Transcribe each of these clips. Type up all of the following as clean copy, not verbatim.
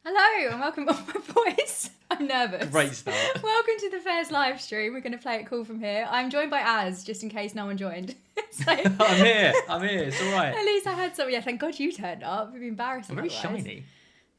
Hello and welcome on my voice. I'm nervous. Great start. Welcome to the first live stream. We're going to play it cool from here. I'm joined by Az, just in case no one joined. So, I'm here. It's all right. at least I had some. Yeah, thank God you turned up. It'd be embarrassing. I'm very otherwise. shiny.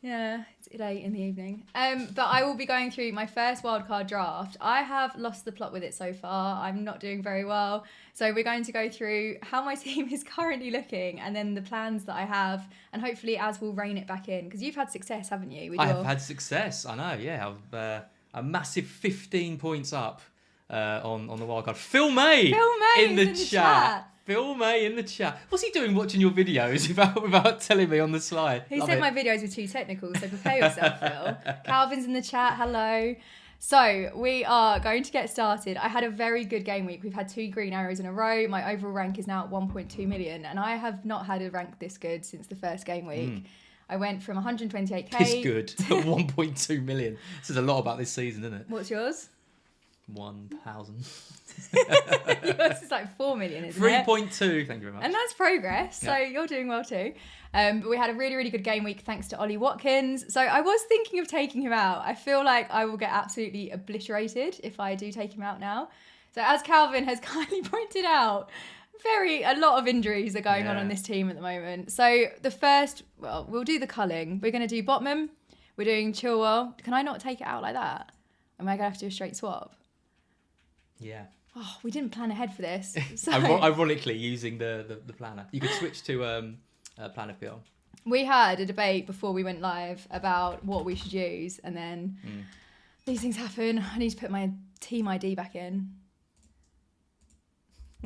Yeah, it's late in the evening. But I will be going through my first wildcard draft. I have lost the plot with it so far. I'm not doing very well. So we're going to go through how my team is currently looking and then the plans that I have. And hopefully Az will rein it back in. Because you've had success, haven't you? I have had success. I know, yeah. I've a massive 15 points up on the wildcard. Phil May, in the chat. Phil May in the chat. What's he doing watching your videos without telling me on the slide? He said my videos were too technical, so prepare yourself, Phil. Calvin's in the chat, hello. So we are going to get started. I had a very good game week. We've had 2 green arrows in a row. My overall rank is now at 1.2 million, and I have not had a rank this good since the first game week. I went from 128k. This good to 1.2 million. This is a lot about this season, isn't it? What's yours? 1,000. Yours is like 4 million, isn't it? 3.2, thank you very much. And that's progress, so Yeah. you're doing well too. But we had a really, really good game week thanks to Ollie Watkins. So I was thinking of taking him out. I feel like I will get absolutely obliterated if I do take him out now. So as Calvin has kindly pointed out, a lot of injuries are going on this team at the moment. So the first, we'll do the culling. We're going to do Botman. We're doing Chilwell. Can I not take it out like that? Am I going to have to do a straight swap? Yeah. Oh, we didn't plan ahead for this. So Ironically, using the planner. You could switch to Planner PR. we had a debate before we went live about what we should use, and then these things happen. I need to put my team ID back in.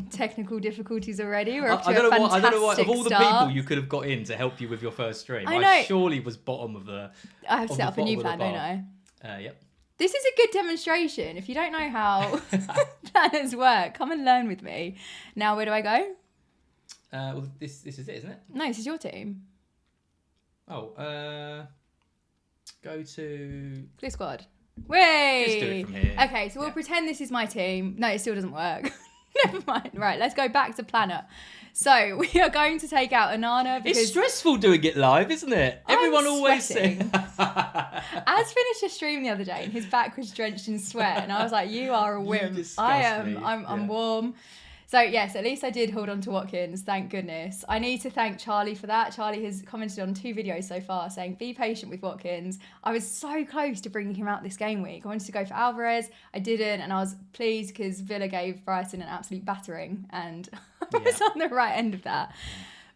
Technical difficulties already. We're off to a fantastic I don't know what. Of all the start. people you could have got in to help you with your first stream, I know. I surely was bottom of the. I have to of set the up a new bottom of plan, the don't bar. I? Yep. This is a good demonstration. If you don't know how planners work, come and learn with me. Now, where do I go? Well, this is it, isn't it? No, this is your team. Oh, go to. Clear squad. Way. Just do it from here. Okay, so we'll pretend this is my team. No, it still doesn't work. Never mind. Right, let's go back to planner. So we are going to take out Anana because It's stressful doing it live, isn't it? Everyone always sweating. says. Az finished a stream the other day and his back was drenched in sweat, and I was like, "You are a wimp." disgust I am. me. I'm Yeah. warm. So yes, at least I did hold on to Watkins. Thank goodness. I need to thank Charlie for that. Charlie has commented on 2 videos so far saying, "Be patient with Watkins." I was so close to bringing him out this game week. I wanted to go for Alvarez. I didn't, and I was pleased because Villa gave Brighton an absolute battering, and I was on the right end of that.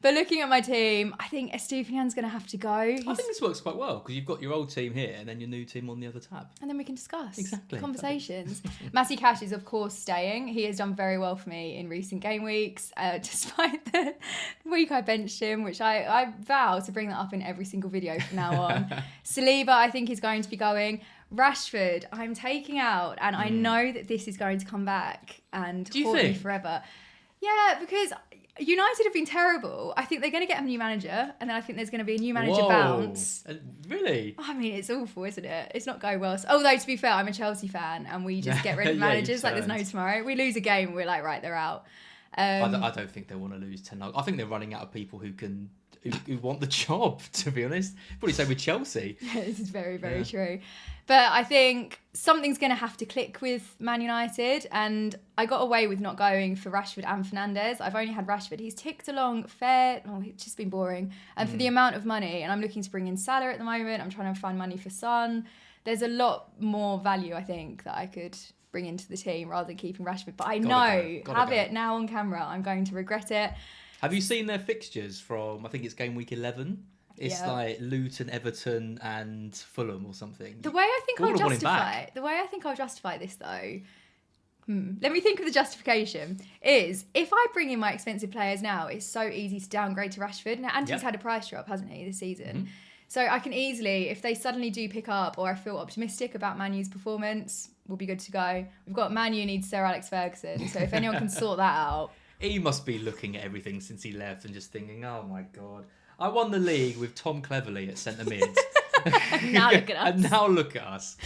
But looking at my team, I think Estupinian's going to have to go. I think this works quite well because you've got your old team here and then your new team on the other tab. And then we can discuss. Exactly. Conversations. Matty Cash is, of course, staying. He has done very well for me in recent game weeks, despite the week I benched him, which I vow to bring that up in every single video from now on. Saliba, I think, is going to be going. Rashford, I'm taking out, and I know that this is going to come back and haunt me forever. Yeah, because United have been terrible. I think they're going to get a new manager, and then I think there's going to be a new manager bounce. Really? I mean, it's awful, isn't it? It's not going well. Although, to be fair, I'm a Chelsea fan, and we just get rid of managers like there's no tomorrow. We lose a game, we're like, right, they're out. I don't think they want to lose 10. I think they're running out of people who want the job, to be honest. Probably say with Chelsea. This is very, very true. But I think something's going to have to click with Man United, and I got away with not going for Rashford and Fernandes. I've only had Rashford. He's ticked along fair. Oh, it's just been boring. And for the amount of money, and I'm looking to bring in Salah at the moment. I'm trying to find money for Son. There's a lot more value, I think, that I could bring into the team rather than keeping Rashford. But I know, have it now on camera, I'm going to regret it. Have you seen their fixtures from, I think it's game week 11? It's like Luton, Everton and Fulham or something. The way I think I'll justify this though, let me think of the justification, is if I bring in my expensive players now, it's so easy to downgrade to Rashford. Now, Andy's had a price drop, hasn't he, this season? So I can easily, if they suddenly do pick up or I feel optimistic about Man U's performance, we'll be good to go. We've got Man U needs Sir Alex Ferguson, so if anyone can sort that out. He must be looking at everything since he left and just thinking, oh my God. I won the league with Tom Cleverley at centre mid Now look at us. And now look at us.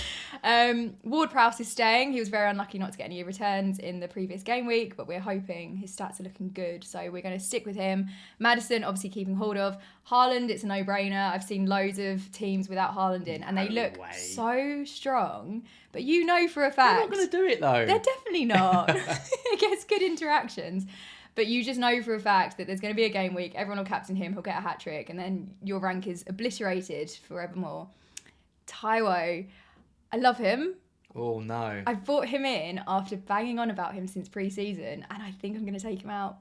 Ward-Prowse is staying. He was very unlucky not to get any returns in the previous game week, but we're hoping his stats are looking good, so we're going to stick with him. Maddison, obviously keeping hold of. Haaland, it's a no-brainer. I've seen loads of teams without Haaland in, and they look so strong. But you know for a fact... They're not going to do it, though. They're definitely not. It gets good interactions. But you just know for a fact that there's going to be a game week. Everyone will captain him. He'll get a hat-trick. And then your rank is obliterated forevermore. Taiwo, I love him. Oh, no. I've brought him in after banging on about him since pre-season. And I think I'm going to take him out.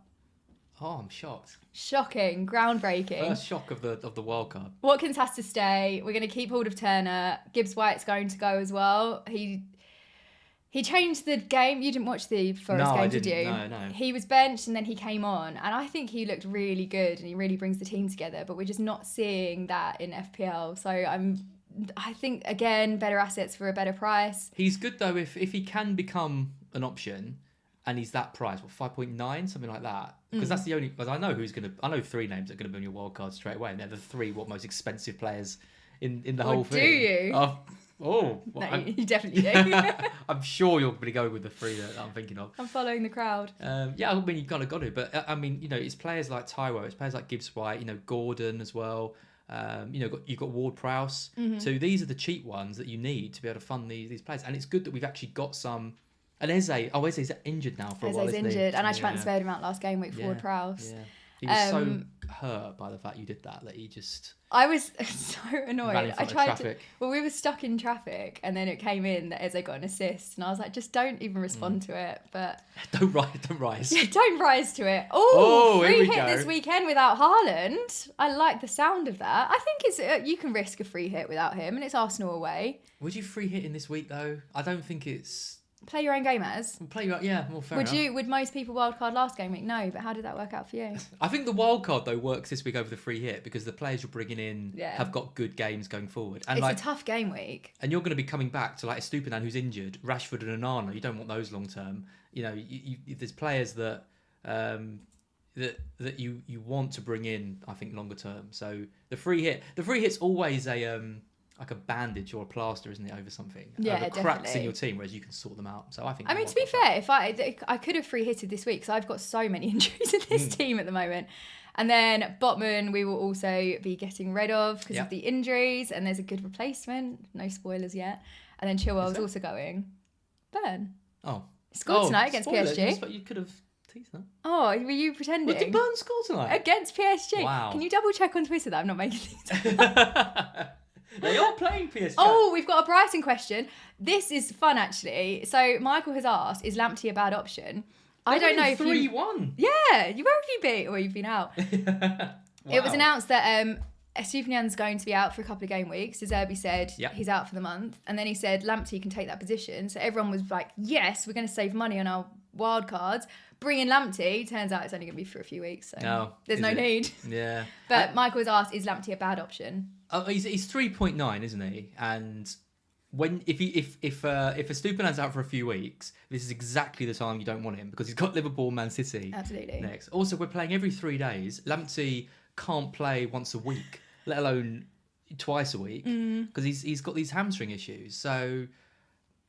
Oh, I'm shocked. Shocking. Groundbreaking. First shock of the wild card. Watkins has to stay. We're going to keep hold of Turner. Gibbs-White's going to go as well. He changed the game. You didn't watch the Forest game, did you? No. He was benched and then he came on. And I think he looked really good and he really brings the team together. But we're just not seeing that in FPL. So I think, again, better assets for a better price. He's good, though, if he can become an option and he's that price, 5.9, something like that. Because that's the only... Because I know 3 names that are going to be on your wild card straight away. And they're the 3 most expensive players in the whole thing. Do you? Oh, no, you definitely do. I'm sure you're going to go with the 3 that I'm thinking of. I'm following the crowd. Yeah, I mean, you've kind of got to. But, I mean, it's players like Taiwo, it's players like Gibbs-White, Gordon as well. You've got Ward-Prowse. Mm-hmm. So these are the cheap ones that you need to be able to fund these players. And it's good that we've actually got some... And Eze's injured now for a while, Eze's injured. And I transferred him out last game week for Ward-Prowse. Yeah. He was so hurt by the fact you did that he just... I was so annoyed. I tried to... Well, we were stuck in traffic and then it came in that Eze got an assist and I was like, just don't even respond to it. But Don't rise. Yeah, don't rise to it. Oh, free hit go. this weekend without Haaland. I like the sound of that. I think it's you can risk a free hit without him and it's Arsenal away. Would you free hit in this week, though? I don't think it's... Play your own game as. Well, fair enough. Would most people wildcard last game week? No, but how did that work out for you? I think the wildcard, though, works this week over the free hit because the players you're bringing in have got good games going forward. And it's a tough game week. And you're going to be coming back to like a Stupinan who's injured, Rashford and Onana. You don't want those long term. There's players that that you want to bring in, I think, longer term. So the free hit's always a like a bandage or a plaster, isn't it, over something? Yeah, over definitely. cracks in your team, whereas you can sort them out. So I think... I mean, to be fair, if I could have free hitted this week, because I've got so many injuries in this team at the moment. And then Botman, we will also be getting rid of because of the injuries, and there's a good replacement. No spoilers yet. And then Chilwell's also going. Burn. Oh. Scored tonight against PSG. You could have teased that. Oh, were you pretending? What, did Burn score tonight? Against PSG. Wow. Can you double check on Twitter that I'm not making things up? They are playing PSG. Oh, we've got a Brighton question. This is fun, actually. So Michael has asked, is Lamptey a bad option? I don't know if 3-1. Yeah, where have you been? Or you've been out. Wow. It was announced that Estupiñán's going to be out for a couple of game weeks. De Zerbi said he's out for the month. And then he said Lamptey can take that position. So everyone was like, yes, we're going to save money on our wild cards. Bring in Lamptey. Turns out it's only going to be for a few weeks. So there's no need. Yeah. But Michael has asked, is Lamptey a bad option? He's 3.9, isn't he? And if Estupiñán's out for a few weeks, this is exactly the time you don't want him because he's got Liverpool, Man City next. Also, we're playing every 3 days. Lamptey can't play once a week, let alone twice a week, because he's got these hamstring issues. So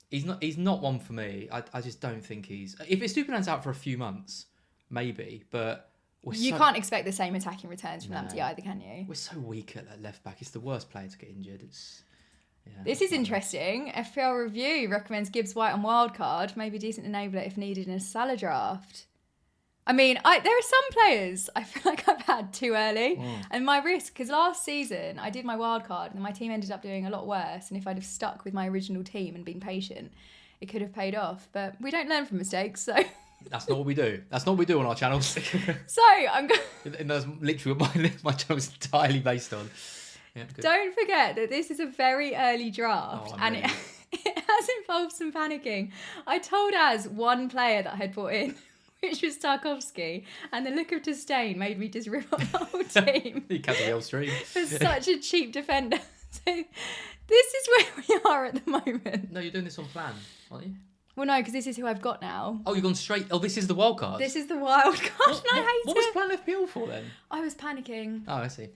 he's not one for me. I just don't think he's... If Estupiñán's out for a few months, maybe, but... You can't expect the same attacking returns from Lamptey either, can you? We're so weak at that left back. It's the worst player to get injured. This is interesting. FPL Review recommends Gibbs-White on wildcard, maybe a decent enabler if needed in a Salah draft. I mean, there are some players I feel like I've had too early. And my risk, because last season I did my wildcard and my team ended up doing a lot worse. And if I'd have stuck with my original team and been patient, it could have paid off. But we don't learn from mistakes, so... That's not what we do. That's not what we do on our channels. So I'm going. And that's literally what my channel is entirely based on. Yeah, don't forget that this is a very early draft, and it has involved some panicking. I told Az one player that I had brought in, which was Tarkowski, and the look of disdain made me just rip up the whole team. You cancel the old stream. For such a cheap defender. So this is where we are at the moment. No, you're doing this on plan, aren't you? Well, no, because this is who I've got now. Oh, you've gone straight... Oh, this is the wild card? This is the wild card, and I hate it. What was Plan FPL for, then? I was panicking. Oh, I see.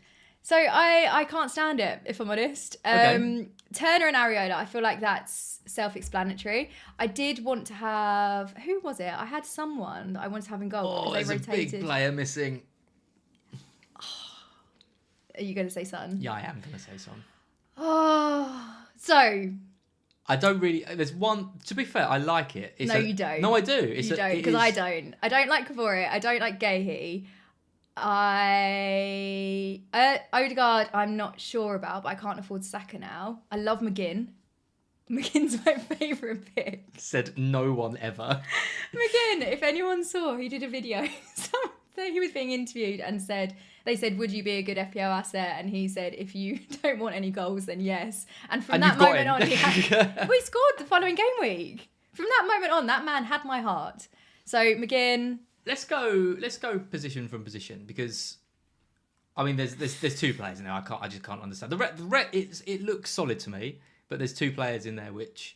So I can't stand it, if I'm honest. Okay. Turner and Areola, I feel like that's self-explanatory. I did want to have, who was it? I had someone that I wanted to have in goal. Oh, because there's they a rotated. big player missing. Are you going to say Son? Yeah, I am going to say Son. Oh, so I don't really. There's one. To be fair, I like it. No, you don't. No, I do. you don't, because I don't. I don't like Kvore. I don't like Gahey. Odegaard, I'm not sure about, but I can't afford Saka now. I love McGinn. McGinn's my favourite pick. Said no one ever. McGinn, if anyone saw, he did a video. He was being interviewed and they said, would you be a good FPL asset? And he said, if you don't want any goals, then yes. And from that moment on, we scored the following game week. From that moment on, that man had my heart. So McGinn. Let's go position from position, because I mean there's two players in there. I just can't understand. It looks solid to me, but there's two players in there which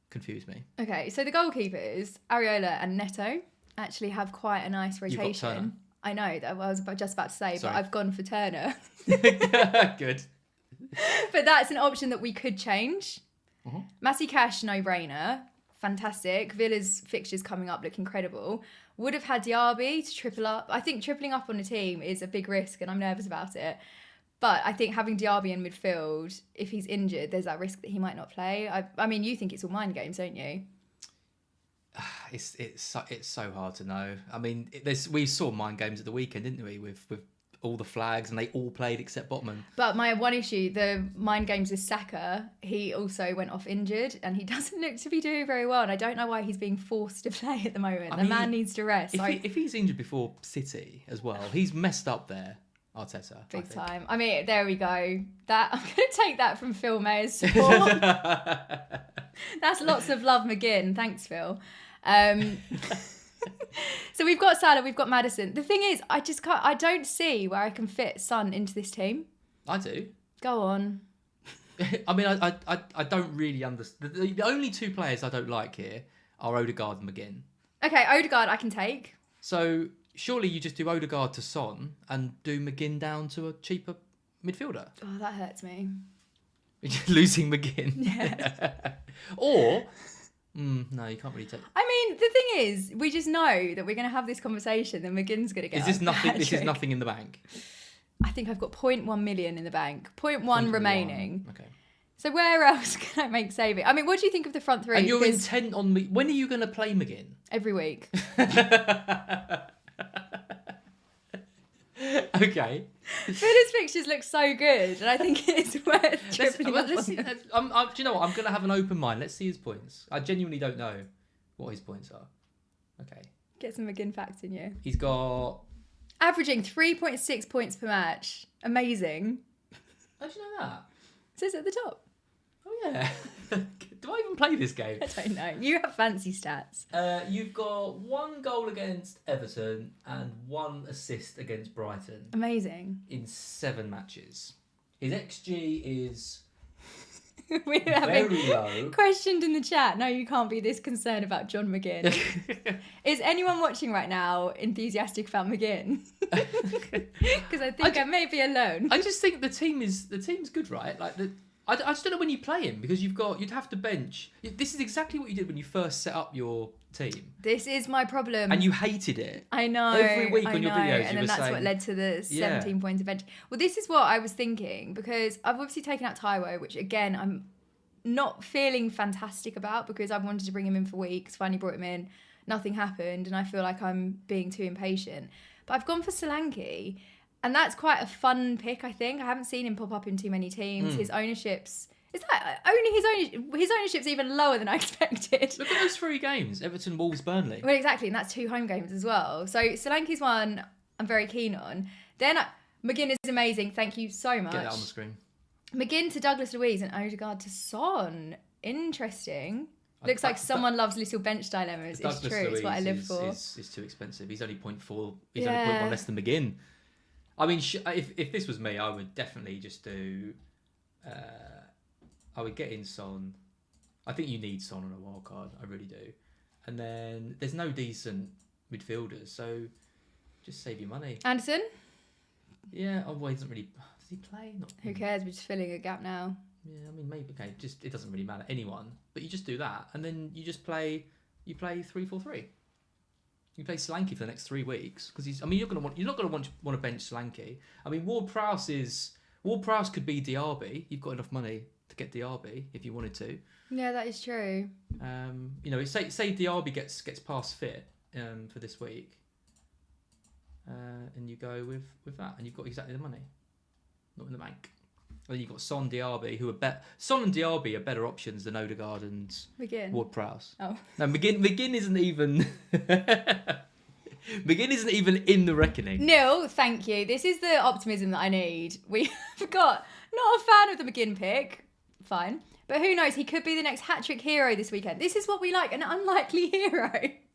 confuse me. Okay, so the goalkeepers, Areola and Neto, actually have quite a nice rotation. You've got Turner. I know, that I was just about to say, Sorry. but I've gone for Turner. Good. But that's an option that we could change. Uh-huh. Matty Cash, no-brainer. Fantastic. Villa's fixtures coming up look incredible. Would have had Diaby to triple up. I think tripling up on a team is a big risk and I'm nervous about it. But I think having Diaby in midfield, if he's injured, there's that risk that he might not play. I mean, you think it's all mind games, don't you? It's so hard to know. I mean, we saw mind games at the weekend, didn't we? With all the flags, and they all played except Botman. But my one issue, the mind games with Saka, he also went off injured and he doesn't look to be doing very well. And I don't know why he's being forced to play at the moment. The man needs to rest. If he's injured before City as well, he's messed up there, Arteta. Big time. I mean, there we go. That I'm going to take that from Phil Mayer's support. That's lots of love, McGinn. Thanks, Phil. So we've got Salah, we've got Maddison. The thing is, I don't see where I can fit Son into this team. I do. Go on. I mean, I don't really understand. The only two players I don't like here are Odegaard and McGinn. Okay, Odegaard I can take. So surely you just do Odegaard to Son and do McGinn down to a cheaper midfielder. Oh, that hurts me. Losing McGinn. Yeah. Or... no, you can't really take. I mean, the thing is, we just know that we're going to have this conversation, and McGinn's going to get. Is this nothing? This is nothing in the bank. I think I've got 0.1 million in the bank, 0.1 remaining. Okay. So where else can I make saving? I mean, what do you think of the front three? And you're intent on me. When are you going to play McGinn? Every week. Okay. Villa's fixtures look so good, and I think it's worth tripling up on them. Do you know what? I'm going to have an open mind. Let's see his points. I genuinely don't know what his points are. Okay. Get some McGinn facts in you. He's got... Averaging 3.6 points per match. Amazing. How do you know that? It says at the top. Oh, yeah. Do I even play this game? I don't know. You have fancy stats. You've got 1 goal against Everton and 1 assist against Brighton. Amazing. In 7 matches. His XG is We're very low. Questioned in the chat. No, you can't be this concerned about John McGinn. Is anyone watching right now enthusiastic about McGinn? Because I think I may be alone. I just think the team's good, right? Like I just don't know when you play him, because you'd have to bench. This is exactly what you did when you first set up your team. This is my problem. And you hated it. I know. Every week on your videos, and then that's what led to the 17 points of bench. Well, this is what I was thinking, because I've obviously taken out Taiwo, which again I'm not feeling fantastic about, because I've wanted to bring him in for weeks. Finally brought him in, nothing happened, and I feel like I'm being too impatient. But I've gone for Solanke. And that's quite a fun pick, I think. I haven't seen him pop up in too many teams. His ownership's... Is that only his ownership's even lower than I expected? Look at those 3 games. Everton, Wolves, Burnley. Well, exactly. And that's 2 home games as well. So Solanke's one I'm very keen on. Then McGinn is amazing. Thank you so much. Get that on the screen. McGinn to Douglas Luiz and Odegaard to Son. Interesting. Looks like someone loves little bench dilemmas. It's true. It's what I live for. Is too expensive. He's only 0.4. He's only 0.1 less than McGinn. I mean, if this was me, I would definitely just do... I would get in Son. I think you need Son on a wild card. I really do. And then there's no decent midfielders, so just save your money. Anderson? Yeah, well, he doesn't really... Does he play? Not. Who cares? We're just filling a gap now. Yeah, I mean maybe. Okay, just it doesn't really matter anyone, but you just do that, and then you just play. You play 3-4-3. You play Solanke for the next 3 weeks because he's. I mean, you're not gonna want to bench Solanke. I mean, Ward-Prowse could be Diaby. You've got enough money to get Diaby if you wanted to. Yeah, that is true. You know, say Diaby gets past fit for this week, and you go with that, and you've got exactly the money, not in the bank. And then you've got Son, Diaby, Son and Diaby are better options than Odegaard and McGinn. Ward-Prowse. Oh, no, McGinn isn't even. McGinn isn't even in the reckoning. Neil, thank you. This is the optimism that I need. We've got not a fan of the McGinn pick. Fine. But who knows? He could be the next hat-trick hero this weekend. This is what we like, an unlikely hero.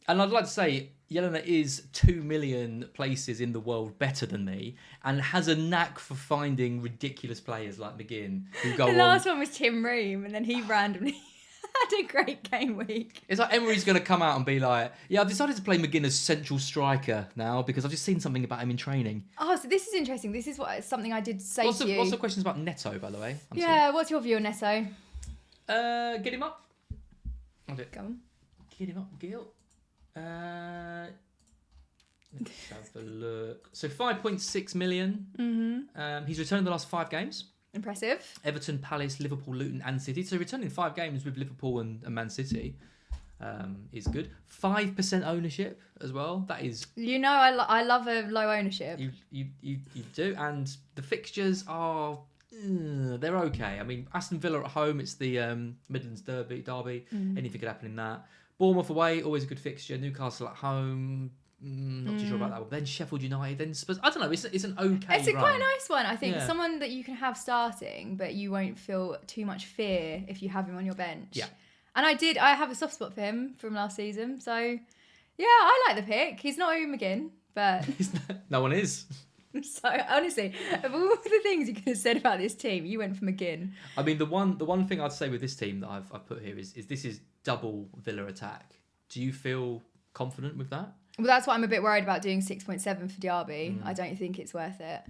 And I'd like to say, Jelena is 2 million places in the world better than me and has a knack for finding ridiculous players like McGinn who go The on. last one was Tim Ream, and then he randomly had a great game week. It's like Emery's going to come out and be like, yeah, I've decided to play McGinn as central striker now because I've just seen something about him in training. Oh, so this is interesting. This is something I did say to you. What's the questions about Neto, by the way? What's your view on Neto? Get him up. I'll do it. Go on. Get him up, Gil. Let's have a look. So 5.6 million. Mm-hmm. He's returned the last 5 games. Impressive. Everton, Palace, Liverpool, Luton and City. So returning 5 games with Liverpool and Man City is good. 5% ownership as well. That is... You know, I love a low ownership. You do. And the fixtures are... they're okay. I mean, Aston Villa at home, it's the Midlands Derby. Anything could happen in that. Bournemouth away, always a good fixture. Newcastle at home, not too sure about that one. Then Sheffield United, then Spurs. I don't know, it's an okay It's a run. quite a nice one, I think. Yeah. Someone that you can have starting, but you won't feel too much fear if you have him on your bench. Yeah. And I have a soft spot for him from last season. So, yeah, I like the pick. He's not Owen McGinn, but... No one is. So honestly, of all the things you could have said about this team, you went for McGinn. I mean, the one thing I'd say with this team that I've put here is this is double Villa attack. Do you feel confident with that? Well, that's what I'm a bit worried about doing 6.7 for Diaby. I don't think it's worth it.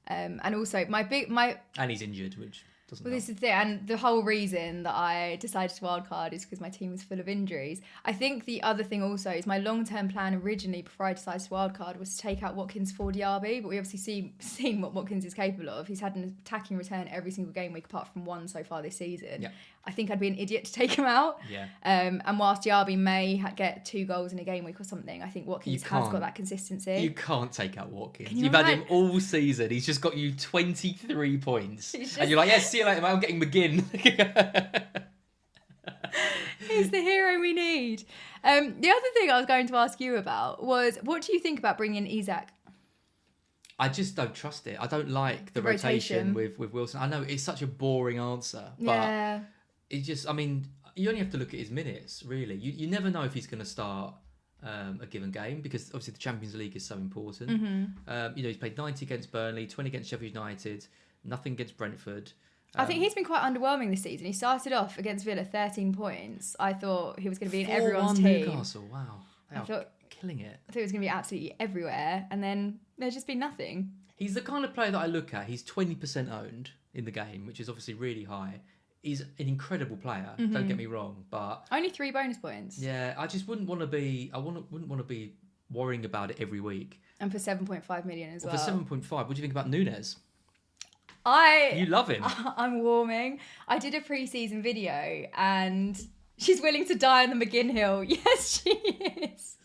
And also and he's injured, which doesn't. Well, this is the thing, and the whole reason that I decided to wildcard is because my team was full of injuries. I think the other thing also is my long-term plan originally before I decided to wildcard was to take out Watkins for Diaby, but we obviously seen what Watkins is capable of. He's had an attacking return every single game week apart from one so far this season. Yeah. I think I'd be an idiot to take him out. Yeah. And whilst Diaby may get 2 goals in a game week or something, I think Watkins has got that consistency. You can't take out Watkins. You've had him all season. He's just got you 23 points. And you're like, yeah, see you later, mate. I'm getting McGinn. He's the hero we need. The other thing I was going to ask you about was, what do you think about bringing in Isak? I just don't trust it. I don't like the rotation with Wilson. I know it's such a boring answer, but it just, I mean, you only have to look at his minutes, really. You never know if he's going to start a given game because obviously the Champions League is so important. Mm-hmm. He's played 90 against Burnley, 20 against Sheffield United, nothing against Brentford. I think he's been quite underwhelming this season. He started off against Villa 13 points. I thought he was going to be in everyone's team. Newcastle, wow. They are killing it. I thought he was going to be absolutely everywhere, and then there's just been nothing. He's the kind of player that I look at. He's 20% owned in the game, which is obviously really high. He's an incredible player. Mm-hmm. Don't get me wrong, but only 3 bonus points. Yeah, I just wouldn't want to be. Wouldn't want to be worrying about it every week. And for 7.5 million as well. For 7.5, what do you think about Núñez? You love him. I'm warming. I did a pre-season video, and she's willing to die on the McGinn Hill. Yes, she is.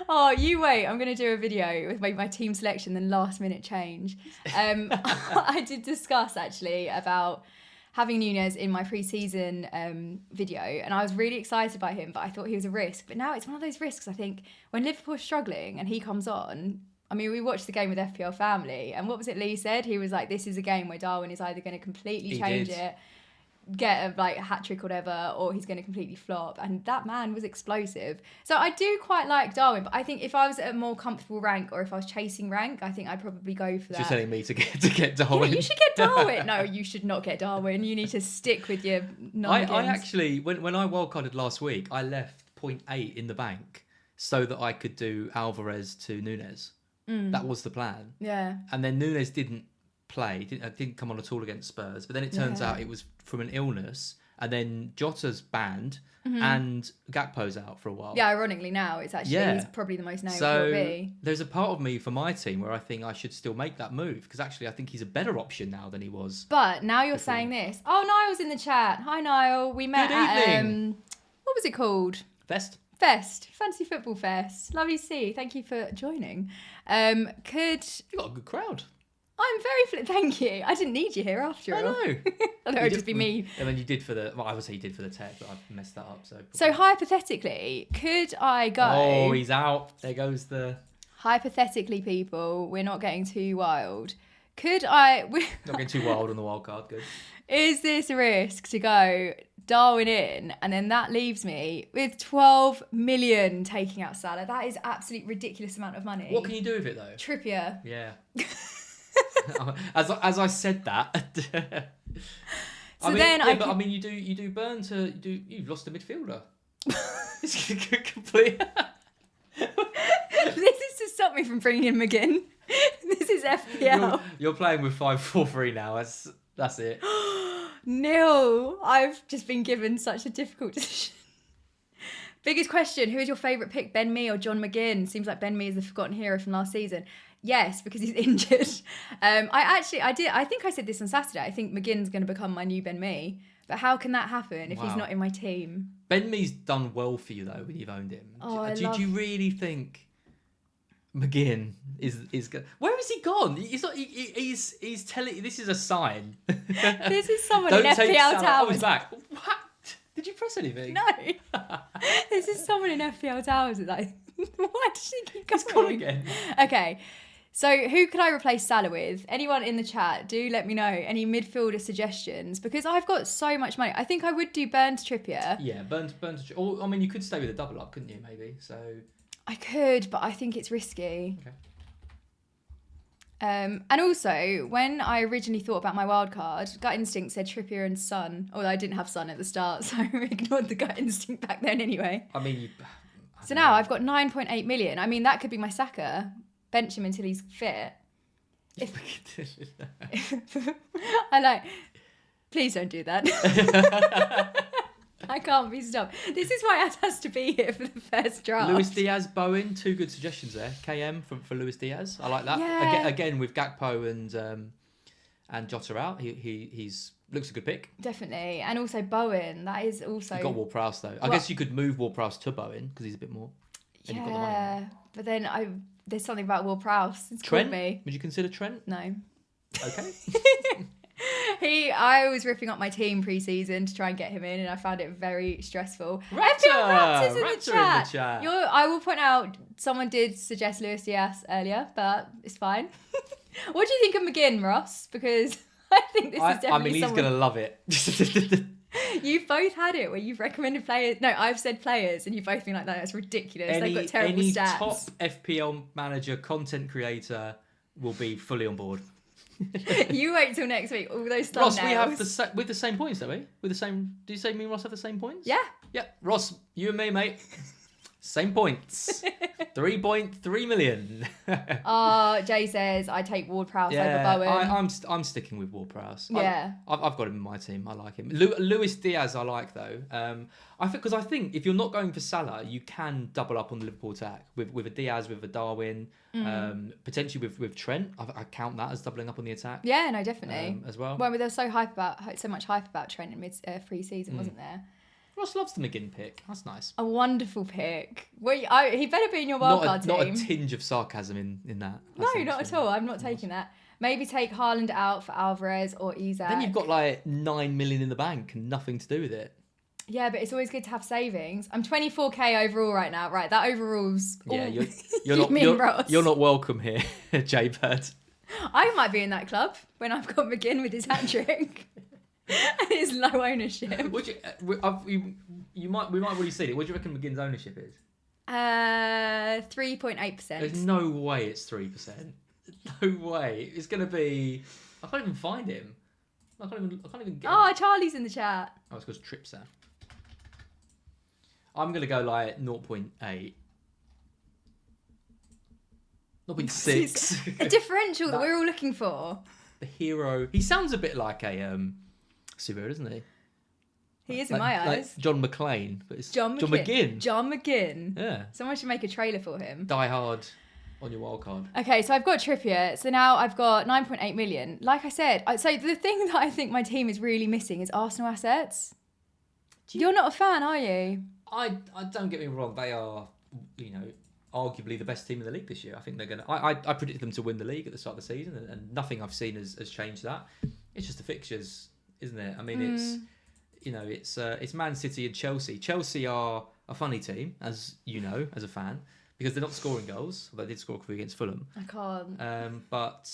Oh, you wait. I'm going to do a video with my team selection, then last minute change. I did discuss actually about having Núñez in my pre-season video, and I was really excited by him, but I thought he was a risk. But now it's one of those risks, I think, when Liverpool's struggling and he comes on. I mean, we watched the game with FPL Family, and what was it Lee said? He was like, this is a game where Darwin is either going to completely change it, get a hat trick or whatever, or he's going to completely flop. And that man was explosive. So I do quite like Darwin, but I think if I was at a more comfortable rank, or if I was chasing rank, I think I'd probably go for that. You're telling me to get Darwin. Yeah, you should get Darwin. No, you should not get Darwin. You need to stick with your non-games. I actually, when I wildcarded last week, I left 0.8 in the bank so that I could do Alvarez to Núñez. That was the plan. Yeah. And then Núñez didn't play. Didn't come on at all against Spurs. But then it turns out it was from an illness. And then Jota's banned and Gakpo's out for a while. Yeah, ironically now it's actually he's probably the most nailed so he'll be. There's a part of me for my team where I think I should still make that move because actually I think he's a better option now than he was. But now you're saying this. Oh, Niall's in the chat. Hi, Niall. We met at what was it called? Fest, Fantasy Football Fest. Lovely to see you. Thank you for joining. You got a good crowd. I'm very thank you. I didn't need you here after all. I know. Although it'd just be me. And then you did for the. Well, I would say you did for the tech, but I messed that up. So hypothetically, could I go? Oh, he's out. There goes the. Hypothetically, people, we're not getting too wild. Could I? Not getting too wild on the wild card. Good. Is this a risk to go Darwin in, and then that leaves me with 12 million taking out Salah? That is absolutely ridiculous amount of money. What can you do with it though? Trippier. Yeah. as I said that. I mean, you do burn to you've lost a midfielder. It's complete. This is to stop me from bringing in McGinn. This is FPL. You're playing with 5-4-3 now. That's it. No, I've just been given such a difficult decision. Biggest question: who is your favourite pick, Ben Mee or John McGinn? Seems like Ben Mee is the forgotten hero from last season. Yes, because he's injured. I think I said this on Saturday. I think McGinn's going to become my new Ben Mee. But how can that happen if he's not in my team? Ben Mee's done well for you though when you've owned him. Do you really think McGinn is good? Where has he gone? He's not. He's telling. This is a sign. This is someone in FPL Towers. Oh, he's back. What? Did you press anything? No. This is someone in FPL Towers. Like, why does she keep going? He's gone again. Okay. So who could I replace Salah with? Anyone in the chat, do let me know. Any midfielder suggestions? Because I've got so much money. I think I would do Burn to Trippier. Yeah, Burn to or I mean, you could stay with a double up, couldn't you, maybe? So I could, but I think it's risky. Okay. And also, when I originally thought about my wild card, gut instinct said Trippier and Son. Although I didn't have Son at the start, so I ignored the gut instinct back then anyway. I mean, so now I've got 9.8 million. I mean, that could be my Saka. Bench him until he's fit. Please don't do that. I can't be stopped. This is why Ad has to be here for the first draft. Luis Diaz, Bowen, 2 good suggestions there. KM for Luis Diaz. I like that. Yeah. Again with Gakpo and Jota out, he's looks a good pick. Definitely, and also Bowen. That is also. You've got Ward-Prowse though. I guess you could move Ward-Prowse to Bowen because he's a bit more. And you've got the money. But then there's something about Ward-Prowse. It's Trent? called me. Would you consider Trent? No. Okay. I was ripping up my team pre-season to try and get him in, and I found it very stressful. Raptor! Raptors in the chat. chat. I will point out, someone did suggest Luis Diaz earlier, but it's fine. What do you think of McGinn, Ross? Because I think this is definitely I mean, he's going to love it. You've both had it where you've recommended players. No, I've said players, and you've both been like, no, that's ridiculous. They've got terrible stats. Any top FPL manager, content creator will be fully on board. You wait till next week. All those thumbnails. Ross, we have with the same points, don't we? With the same. Do you say me and Ross have the same points? Yeah. Yeah, Ross, you and me, mate. Same points. 3.3 million. Jay says I take Ward-Prowse over Bowen. I'm sticking with Ward-Prowse. Yeah. I've got him in my team. I like him. Luis Diaz I like though. I think if you're not going for Salah, you can double up on the Liverpool attack with a Diaz, with a Darwin, potentially with Trent. I count that as doubling up on the attack. Yeah, no, definitely. As well. Well, there was so much hype about Trent in pre-season, wasn't there? Ross loves the McGinn pick. That's nice. A wonderful pick. Well, he better be in your wildcard team. Not a tinge of sarcasm in that. No, not at all. I'm not taking that. Maybe take Haaland out for Alvarez or Isak. Then you've got like 9 million in the bank and nothing to do with it. Yeah, but it's always good to have savings. I'm 24k overall right now. Right, that overall's. Yeah, you're not welcome here, Jay Bird. I might be in that club when I've got McGinn with his hat trick. And his low ownership. We might already see it. What do you reckon McGinn's ownership is? 3.8%. There's no way it's 3%. No way. It's gonna be. I can't even find him. I can't even get. Oh, Charlie's in the chat. Oh, it's because Trips there. I'm gonna go like 0.8. 0.6. A differential that we're all looking for. the hero. He sounds a bit like a superhero, doesn't he? He is in my eyes. Like John McClane, but it's John McGinn. John McGinn. Yeah. Someone should make a trailer for him. Die Hard on your wild card. Okay, so I've got Trippier. So now I've got 9.8 million. Like I said, so the thing that I think my team is really missing is Arsenal assets. You're not a fan, are you? I don't get me wrong. They are, arguably the best team in the league this year. I think they're going to... I predicted them to win the league at the start of the season, and nothing I've seen has changed that. It's just the fixtures, isn't it? I mean, it's Man City and Chelsea. Chelsea are a funny team, as you know, as a fan, because they're not scoring goals. They did score against Fulham. I can't. But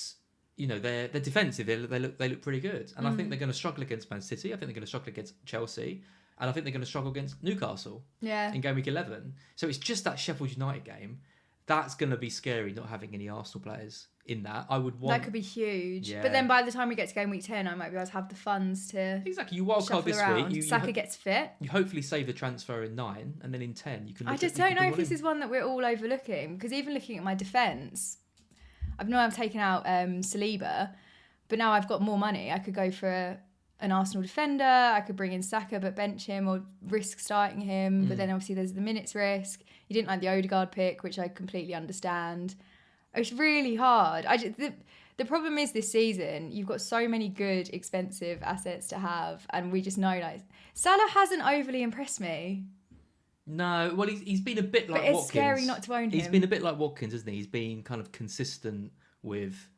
they're defensive. They look pretty good, and I think they're going to struggle against Man City. I think they're going to struggle against Chelsea, and I think they're going to struggle against Newcastle. Yeah. In game week 11. So it's just that Sheffield United game. That's going to be scary, not having any Arsenal players in that. I would want... That could be huge. Yeah. But then by the time we get to game week 10, I might be able to have the funds to... Exactly. You wildcard this week. Saka gets fit. You hopefully save the transfer in 9, and then in 10 you can... I just don't know if this is one that we're all overlooking. Because even looking at my defence, I've taken out Saliba, but now I've got more money. I could go for an Arsenal defender. I could bring in Saka but bench him or risk starting him. But then obviously there's the minutes risk. You didn't like the Odegaard pick, which I completely understand. It's really hard. The problem is this season, you've got so many good, expensive assets to have. And we just know, like, Salah hasn't overly impressed me. No, well, he's been a bit like Watkins. Watkins. It's scary not to own him. He's been a bit like Watkins, isn't he? He's been kind of consistent with...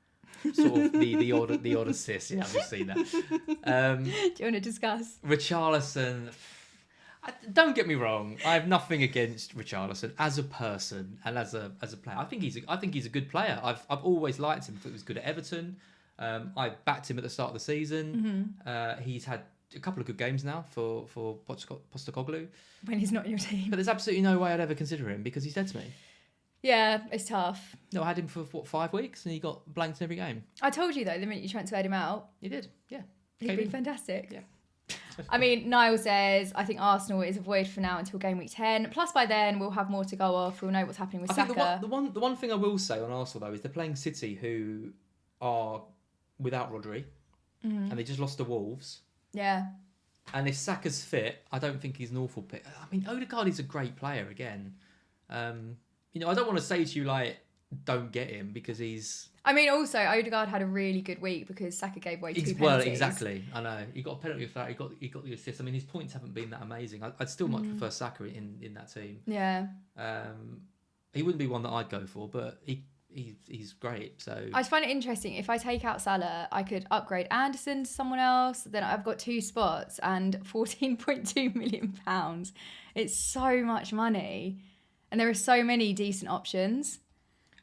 sort of the odd assist. Yeah, I've seen that. Do you want to discuss? Richarlison, don't get me wrong. I have nothing against Richarlison as a person and as a player. I think he's a good player. I've always liked him. I thought he was good at Everton. I backed him at the start of the season. He's had a couple of good games now for Postecoglou. When he's not in your team. But there's absolutely no way I'd ever consider him because he's dead to me. Yeah, it's tough. No, I had him for 5 weeks and he got blanked in every game. I told you though, the minute you transferred him out, He did, yeah. he'd been fantastic. Yeah. I mean, Niall says, I think Arsenal is a void for now until game week 10. Plus by then we'll have more to go off. We'll know what's happening with Saka. I think the one thing I will say on Arsenal though is they're playing City, who are without Rodri, and they just lost to Wolves. Yeah. And if Saka's fit, I don't think he's an awful pick. I mean, Odegaard is a great player again. I don't want to say to you, like, don't get him because he's... I mean, also, Odegaard had a really good week because Saka gave away 2 penalties. Well, exactly. I know. He got a penalty for that. He got the assist. I mean, his points haven't been that amazing. I'd still much prefer Saka in that team. Yeah. He wouldn't be one that I'd go for, but he's great. So I just find it interesting. If I take out Salah, I could upgrade Anderson to someone else. Then I've got 2 spots and £14.2 million. It's so much money. And there are so many decent options.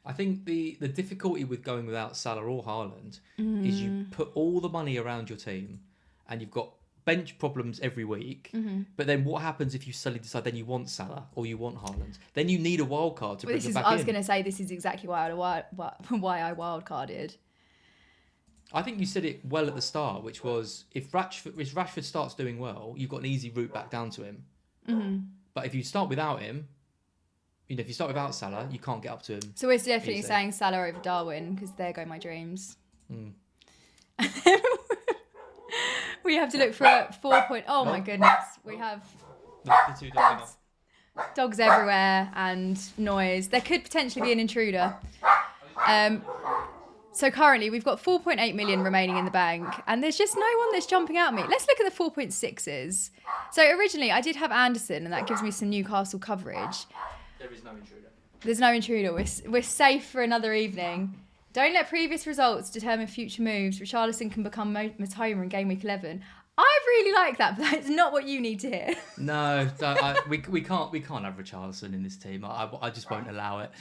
I think the difficulty with going without Salah or Haaland is you put all the money around your team and you've got bench problems every week. But then what happens if you suddenly decide then you want Salah or you want Haaland? Then you need a wild card to bring them back in. I was going to say this is exactly why I wild carded. I think you said it well at the start, which was if Rashford starts doing well, you've got an easy route back down to him. But if you start without him, if you start without Salah, you can't get up to him. So we're definitely saying Salah over Darwin because there go my dreams. We have to look for a 4 point. Oh my goodness, we have the 2 dogs everywhere and noise. There could potentially be an intruder. So currently we've got 4.8 million remaining in the bank and there's just no one that's jumping out at me. Let's look at the 4.6s. So originally I did have Anderson and that gives me some Newcastle coverage. There is no intruder. There's no intruder. We're safe for another evening. Don't let previous results determine future moves. Richarlison can become Matoma in game week 11. I really like that, but that's not what you need to hear. No, we can't have Richarlison in this team. I just won't allow it.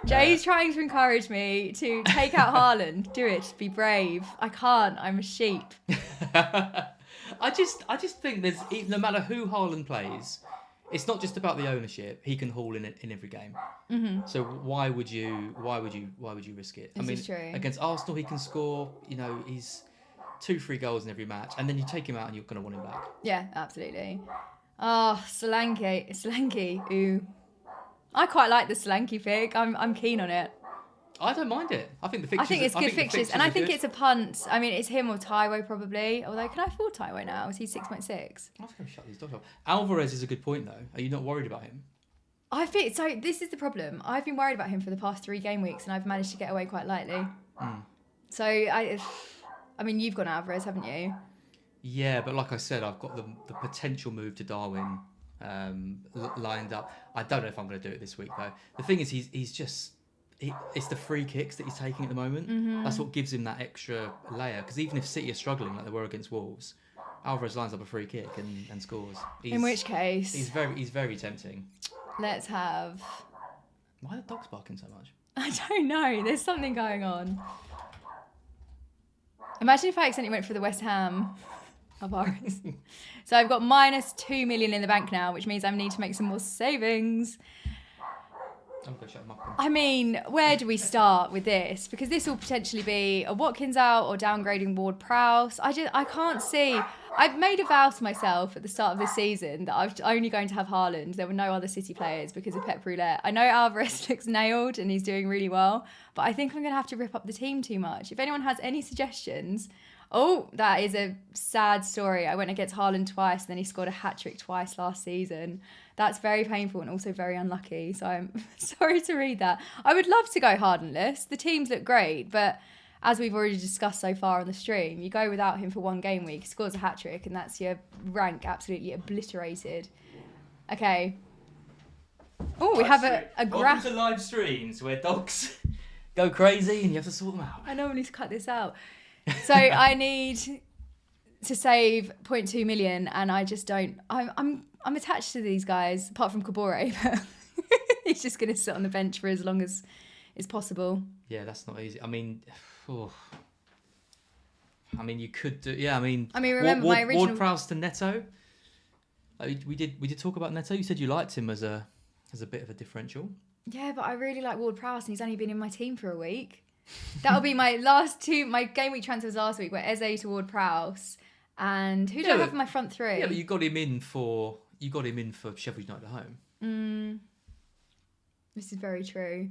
Jay's trying to encourage me to take out Haaland. Do it. Be brave. I can't. I'm a sheep. I just think there's no matter who Haaland plays. It's not just about the ownership. He can haul in every game. So why would you risk it? This is true. Against Arsenal, he can score. He's 2-3 goals in every match, and then you take him out, and you're going to want him back. Yeah, absolutely. Oh, Solanke. Ooh, I quite like the Solanke pick. I'm keen on it. I don't mind it. I think the fixtures. I think it's good fixtures, and I think good. it's a punt. I mean, it's him or Taiwo probably. Although, can I afford Taiwo now? Is he 6.6? I'm just going to shut these dogs up. Alvarez is a good point, though. Are you not worried about him? I think so. This is the problem. I've been worried about him for the past 3 game weeks, and I've managed to get away quite lightly. So I mean, you've gone Alvarez, haven't you? Yeah, but like I said, I've got the potential move to Darwin lined up. I don't know if I'm going to do it this week though. The thing is, he's just it's the free kicks that he's taking at the moment. That's what gives him that extra layer. Because even if City are struggling like they were against Wolves, Alvarez lines up a free kick and scores. In which case, he's very tempting. Let's have. Why are the dogs barking so much? I don't know. There's something going on. Imagine if I accidentally went for the West Ham Alvarez. So I've got minus 2 million in the bank now, which means I need to make some more savings. I'm going to shut them up. I mean, where do we start with this? Because this will potentially be a Watkins out or downgrading Ward-Prowse. I can't see. I've made a vow to myself at the start of this season that I was only going to have Haaland. There were no other City players because of Pep Roulette. I know Alvarez looks nailed and he's doing really well, but I think I'm going to have to rip up the team too much. If anyone has any suggestions... Oh, that is a sad story. I went against Haaland twice, and then he scored a hat-trick twice last season. That's very painful and also very unlucky, so I'm sorry to read that. I would love to go Haaland-less. The teams look great, but as we've already discussed so far on the stream, you go without him for 1 game week, he scores a hat-trick, and that's your rank absolutely obliterated. Okay. Oh, we have a graph. Welcome to live streams where dogs go crazy and you have to sort them out. I normally cut this out. So I need to save 0.2 million, and I just don't. I'm attached to these guys, apart from Kabore, but he's just going to sit on the bench for as long as is possible. Yeah, that's not easy. I mean, you could do. Yeah, I mean, remember my original Ward-Prowse to Neto. We did talk about Neto. You said you liked him as a bit of a differential. Yeah, but I really like Ward-Prowse, and he's only been in my team for a week. That'll be my last 2. My game week transfers last week were Eze to Ward-Prowse, and who do I have in my front 3? Yeah, but you got him in for Sheffield United at home. This is very true.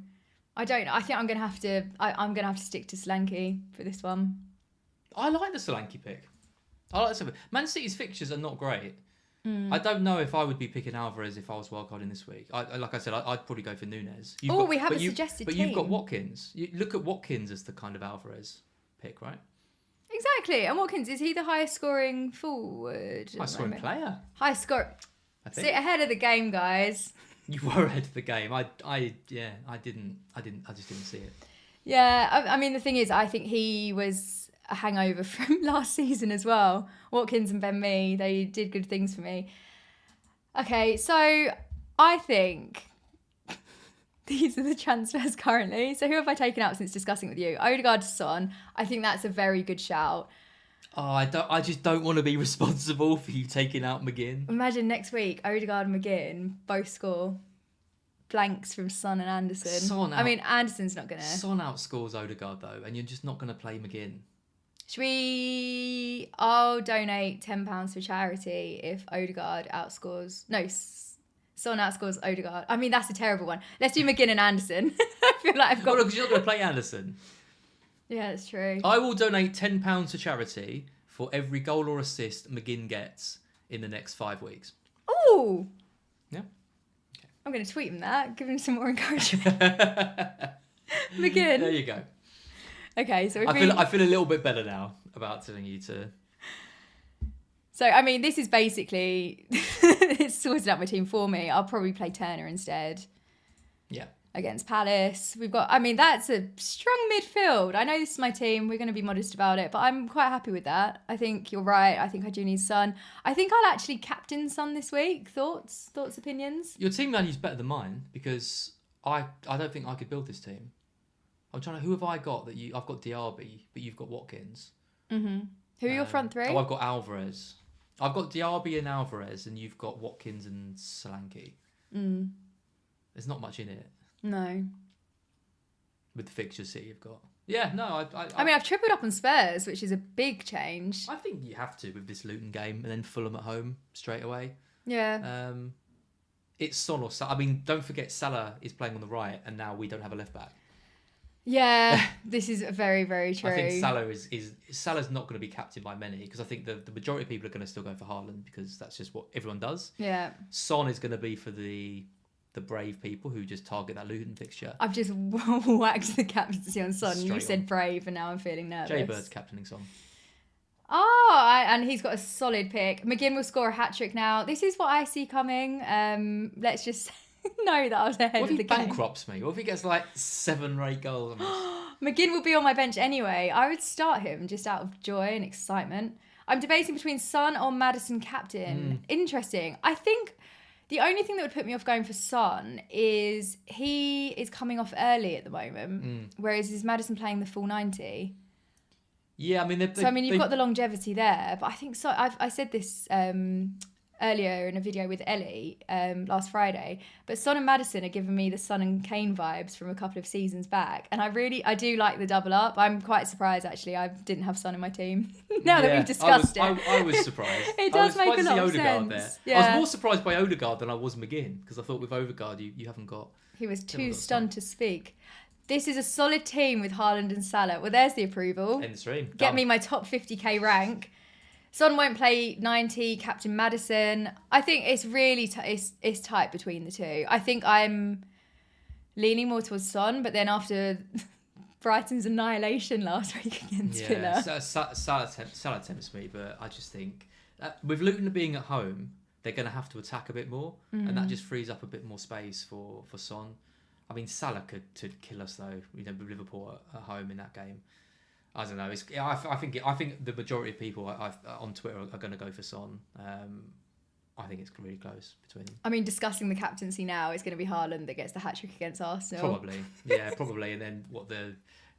I think I'm gonna have to. I'm gonna have to stick to Solanke for this one. I like the Solanke pick. I like the Man City's fixtures are not great. I don't know if I would be picking Alvarez if I was wildcarding this week. Like I said, I'd probably go for Nunes. We have a suggested team. But you've got Watkins. You look at Watkins as the kind of Alvarez pick, right? Exactly. And Watkins, is he the highest scoring forward? Highest scoring player. Highest score. Sit ahead of the game, guys. You were ahead of the game. I just didn't see it. Yeah, I mean, the thing is, I think he was a hangover from last season as well. Watkins and Ben Mee, they did good things for me. Okay, so I think these are the transfers currently. So who have I taken out since discussing with you? Odegaard to Son. I think that's a very good shout. Oh, I just don't want to be responsible for you taking out McGinn. Imagine next week, Odegaard and McGinn both score blanks from Son and Anderson. Anderson's not going to. Son outscores Odegaard though, and you're just not going to play McGinn. I'll donate £10 for charity if Odegaard outscores... No, Son outscores Odegaard. I mean, that's a terrible one. Let's do McGinn and Anderson. I feel like I've got... Because you're not going to play Anderson. Yeah, that's true. I will donate £10 to charity for every goal or assist McGinn gets in the next 5 weeks. Ooh! Yeah. Okay. I'm going to tweet him that, give him some more encouragement. McGinn. There you go. Okay, so I feel a little bit better now about telling you to. So I mean, this is basically it's sorted out my team for me. I'll probably play Turner instead. Yeah. Against Palace, we've got. I mean, that's a strong midfield. I know this is my team. We're going to be modest about it, but I'm quite happy with that. I think you're right. I think I do need Son. I think I'll actually captain Son this week. Thoughts, opinions. Your team value's better than mine because I don't think I could build this team. I'm trying to. Who have I got that you? I've got Diaby, but you've got Watkins. Mm-hmm. Who are your front 3? Oh, I've got Alvarez. I've got Diaby and Alvarez, and you've got Watkins and Solanke. There's not much in it. No. With the fixtures that you've got. Yeah, no. I mean, I've tripled up on Spurs, which is a big change. I think you have to with this Luton game, and then Fulham at home straight away. Yeah. It's Son or Salah. I mean, don't forget Salah is playing on the right, and now we don't have a left back. Yeah, this is very, very true. I think Salah's not going to be captain by many, because I think the majority of people are going to still go for Haaland, because that's just what everyone does. Yeah. Son is going to be for the brave people who just target that Luton fixture. I've just whacked the captaincy on Son. Straight You said on. brave, and now I'm feeling nervous. Jay Bird's captaining Son. And he's got a solid pick. McGinn will score a hat-trick now. This is what I see coming. Let's just know that I was ahead What of if the he game. bankrupts me? What if he gets like 7 or 8 goals? McGinn will be on my bench anyway. I would start him just out of joy and excitement. I'm debating between Son or Maddison captain. Interesting. I think the only thing that would put me off going for Son is he is coming off early at the moment, whereas is Maddison playing the full 90? Yeah, I mean... You've got the longevity there, but I think so. I said this earlier in a video with Ellie last Friday, but Son and Maddison are giving me the Son and Kane vibes from a couple of seasons back, and I do like the double up. I'm quite surprised actually I didn't have Son in my team now that we've discussed it. I was surprised. It does make a lot of Odegaard sense. there. Yeah. I was more surprised by Odegaard than I was McGinn, because I thought with Odegaard you haven't got... He was too stunned to speak. This is a solid team with Haaland and Salah. Well, there's the approval. End the stream. Get Done. me my top 50k rank. Son won't play 90, Captain Maddison. I think it's really it's tight between the two. I think I'm leaning more towards Son, but then after Brighton's annihilation last week against Villa. Salah tempts me, but I just think with Luton being at home, they're going to have to attack a bit more, and that just frees up a bit more space for Son. I mean, Salah could kill us though. With Liverpool at home in that game. I don't know. I think the majority of people on Twitter are going to go for Son. I think it's really close between them. I mean, discussing the captaincy now, it's going to be Haaland that gets the hat-trick against Arsenal. Probably, yeah, probably. And then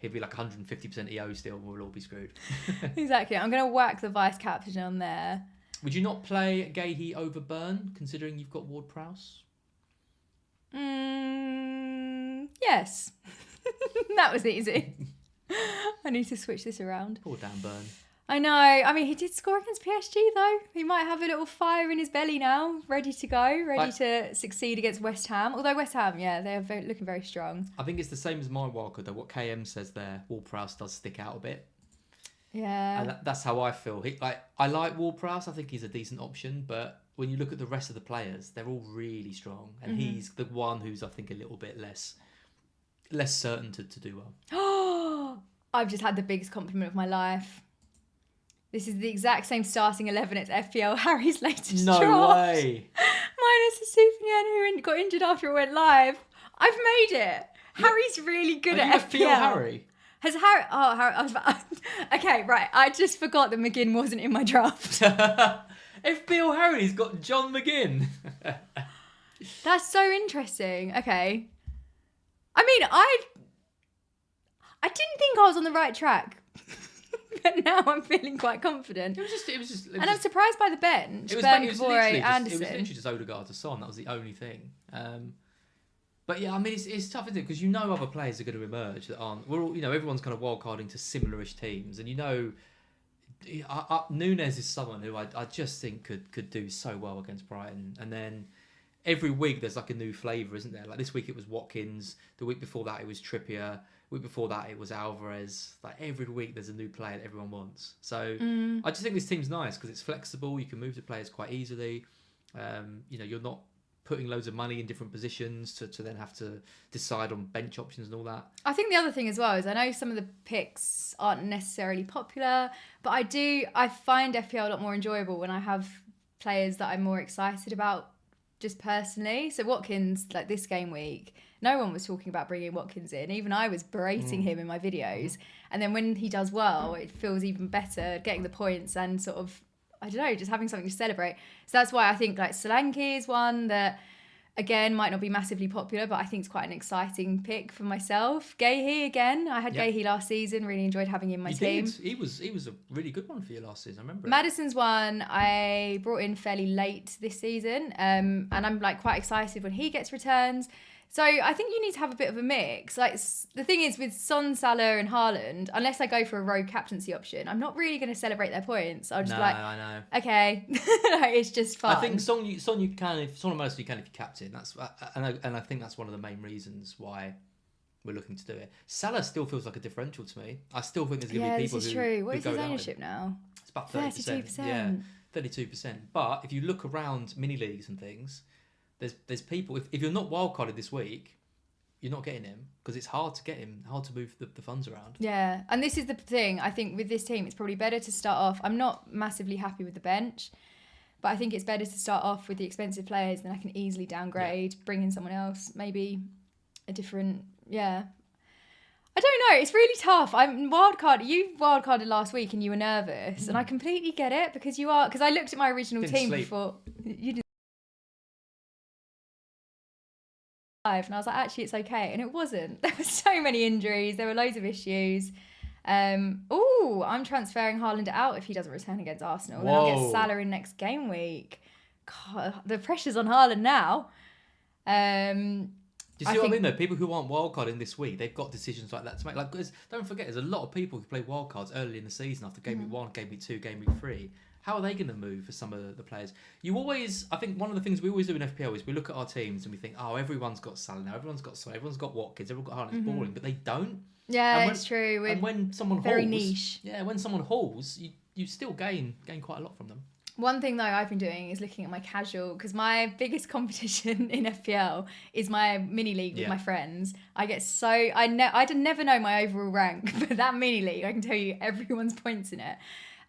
he'll be like 150% EO still, and we'll all be screwed. Exactly. I'm going to whack the vice captain on there. Would you not play Gahey over Burn, considering you've got Ward-Prowse? Yes. That was easy. I need to switch this around. Poor Dan Burn. I know. I mean, he did score against PSG though. He might have a little fire in his belly now, ready to go, ready to succeed against West Ham. Although West Ham, yeah, they're looking very strong. I think it's the same as my wildcard though. What KM says there, Ward-Prowse does stick out a bit. Yeah. And that's how I feel. I like Ward-Prowse. I think he's a decent option, but when you look at the rest of the players, they're all really strong, and he's the one who's I think a little bit less certain to do well. Oh, I've just had the biggest compliment of my life. This is the exact same starting 11 as FPL Harry's latest draft. No way. Minus the Superman who got injured after it went live. I've made it. Harry's really good at FPL. Harry? Has Harry... Oh, Harry... I was about... Okay, right. I just forgot that McGinn wasn't in my draft. FPL Harry's got John McGinn. That's so interesting. Okay. I mean, I didn't think I was on the right track. But now I'm feeling quite confident. It was just. I'm surprised by the bench. It was Kavouri, Anderson. It was literally just Odegaard to Son. That was the only thing. But yeah, I mean, it's tough, isn't it? Because other players are going to emerge that aren't. We're all, everyone's kind of wildcarding to similar-ish teams, and Nunes is someone who I just think could do so well against Brighton, and then. Every week there's like a new flavour, isn't there? Like this week it was Watkins. The week before that it was Trippier. The week before that it was Alvarez. Like every week there's a new player that everyone wants. So I just think this team's nice because it's flexible. You can move the players quite easily. You're not putting loads of money in different positions to then have to decide on bench options and all that. I think the other thing as well is I know some of the picks aren't necessarily popular, but I find FPL a lot more enjoyable when I have players that I'm more excited about. Just personally. So Watkins, like this game week, no one was talking about bringing Watkins in. Even I was berating him in my videos. And then when he does well, it feels even better getting the points and sort of, I don't know, just having something to celebrate. So that's why I think like Solanke is one that, again, might not be massively popular, but I think it's quite an exciting pick for myself. Gahey again. I had Gahey last season. Really enjoyed having him in my team. He was a really good one for you last season. I remember. Maddison's one I brought in fairly late this season, and I'm like quite excited when he gets returns. So I think you need to have a bit of a mix. Like the thing is with Son, Salah, and Haaland, unless I go for a rogue captaincy option, I'm not really going to celebrate their points. I'll just I know. Okay, like, it's just fun. I think Son and Maddison you can if you captain. That's and I think that's one of the main reasons why we're looking to do it. Salah still feels like a differential to me. I still think there's going to be people this is who true. What who is go his without ownership him. now? It's about 30%. 32%. Yeah, 32%. But if you look around mini leagues and things, there's people. If you're not wildcarded this week, you're not getting him because it's hard to get him, hard to move the funds around. Yeah, and this is the thing. I think with this team, it's probably better to start off. I'm not massively happy with the bench, but I think it's better to start off with the expensive players. Then I can easily downgrade, bring in someone else, maybe a different. Yeah, I don't know. It's really tough. I'm wildcard. You wildcarded last week and you were nervous, and I completely get it because you are. Because I looked at my original Didn't team sleep. before you did. And I was like, actually, it's okay, and it wasn't. There were so many injuries. There were loads of issues. I'm transferring Haaland out if he doesn't return against Arsenal. Then I'll get Salah in next game week. God, the pressure's on Haaland now. Do you see what I mean though? People who aren't wildcarding this week, they've got decisions like that to make. Like, don't forget, there's a lot of people who play wildcards early in the season after game week 1, game week 2, game week 3. How are they going to move for some of the players? I think one of the things we always do in FPL is we look at our teams and we think, oh, everyone's got Salah now, everyone's got Salah, everyone's got Watkins, everyone's got Haaland. It's boring, but they don't. Yeah, it's true. And when someone very hauls, niche. Yeah, when someone hauls, you still gain quite a lot from them. One thing though I've been doing is looking at my casual, because my biggest competition in FPL is my mini league with my friends. I get I never know my overall rank, but that mini league, I can tell you everyone's points in it.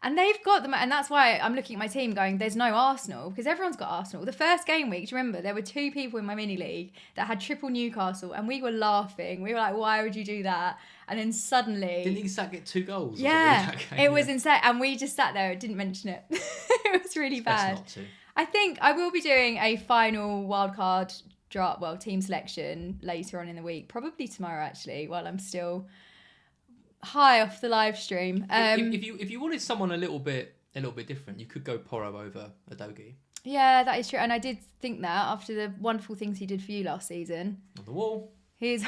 And they've got them, and that's why I'm looking at my team going, there's no Arsenal, because everyone's got Arsenal. The first game week, do you remember, there were 2 people in my mini league that had triple Newcastle, and we were laughing. We were like, why would you do that? And then suddenly... Didn't Isak get 2 goals? Yeah, it was insane. And we just sat there, didn't mention it. It was really bad. Not to. I think I will be doing a final wildcard team selection later on in the week, probably tomorrow actually, while I'm still... high off the live stream. If you wanted someone a little bit different, you could go Porro over Udogie. Yeah, that is true, and I did think that after the wonderful things he did for you last season. On the wall. He's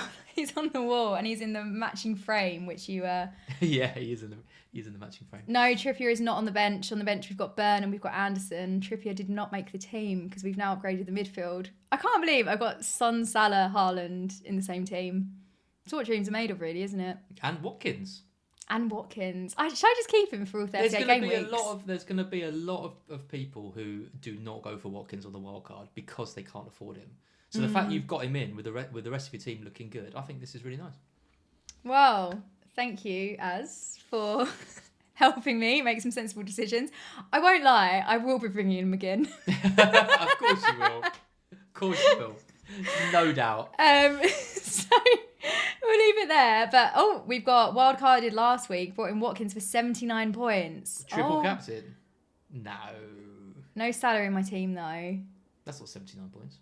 on the wall, and he's in the matching frame, which you. Yeah, he is in the matching frame. No, Trippier is not on the bench. On the bench, we've got Burn and we've got Anderson. Trippier did not make the team because we've now upgraded the midfield. I can't believe I've got Son, Salah, Haaland in the same team. It's what dreams are made of, really, isn't it? And Watkins. Should I just keep him for all 38 game weeks? There's going to be a lot of people who do not go for Watkins on the wild card because they can't afford him. So the fact you've got him in with the rest of your team looking good, I think this is really nice. Well, thank you, Az, for helping me make some sensible decisions. I won't lie, I will be bringing him again. Of course you will. Of course you will. No doubt. So we'll leave it there. But we've got wildcarded last week, brought in Watkins for 79 points. Triple captain? No Salah in my team though. That's not 79 points.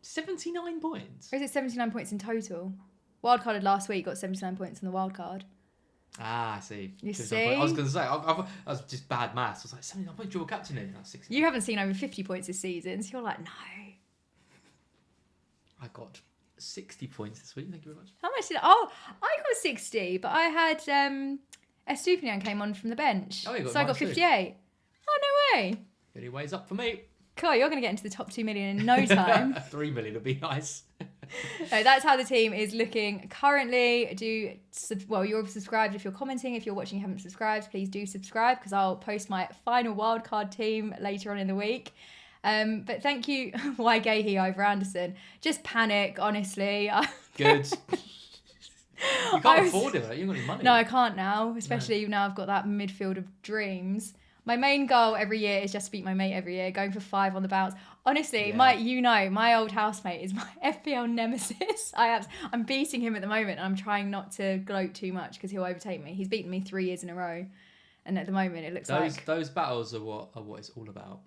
79 points? Or is it 79 points in total? Wildcarded last week, got 79 points in the wildcard. Ah, I see. You see? I was going to say, I was just bad maths. I was like, 79 points, triple captain in. That's 60. You haven't seen over 50 points this season, so you're like, no. I got 60 points this week. Thank you very much. How much did I got 60, but I had Estupinian came on from the bench. Oh, you got so I got 58. Too. Oh, no way. Anyways, up for me. Cool, you're going to get into the top 2 million in no time. 3 million would be nice. So that's how the team is looking currently. You're subscribed if you're commenting. If you're watching and haven't subscribed, please do subscribe because I'll post my final wildcard team later on in the week. But thank you. Why Gahey over Anderson? Just panic, honestly. Good. You can't afford it, right? You haven't got any money. No, I can't now, especially now I've got that midfield of dreams. My main goal every year is just to beat my mate every year, going for 5 on the bounce. Honestly, my old housemate is my FPL nemesis. I'm beating him at the moment, and I'm trying not to gloat too much because he'll overtake me. He's beaten me 3 years in a row, and at the moment it looks like those battles are what it's all about.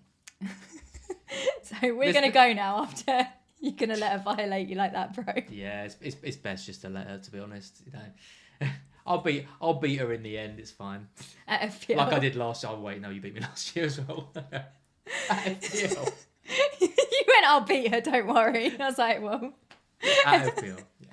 So we're gonna go now after you're gonna let her violate you like that, bro. Yeah, it's best just to let her, to be honest. You know, I'll beat her in the end. It's fine. At FPL, like I did last year. Oh wait, no, you beat me last year as well. At FPL. You went, I'll beat her. Don't worry. I was like, well. At FPL. Yeah.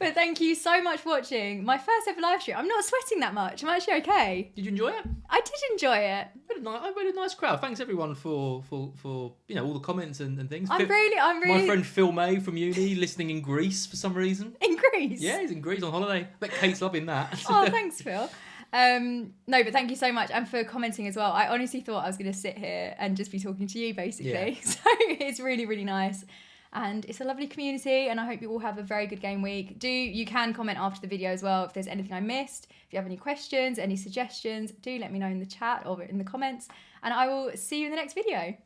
But thank you so much for watching my first ever live stream. I'm not sweating that much. I'm actually okay. Did you enjoy it? I did enjoy it. I had a nice crowd. Thanks everyone for all the comments and things. I'm really. My friend Phil May from uni listening in Greece for some reason. In Greece? Yeah, he's in Greece on holiday. Bet Kate's loving that. Oh, thanks, Phil. No, but thank you so much, and for commenting as well. I honestly thought I was going to sit here and just be talking to you, basically. Yeah. So it's really, really nice. And it's a lovely community, and I hope you all have a very good game week. You can comment after the video as well if there's anything I missed. If you have any questions, any suggestions, do let me know in the chat or in the comments. And I will see you in the next video.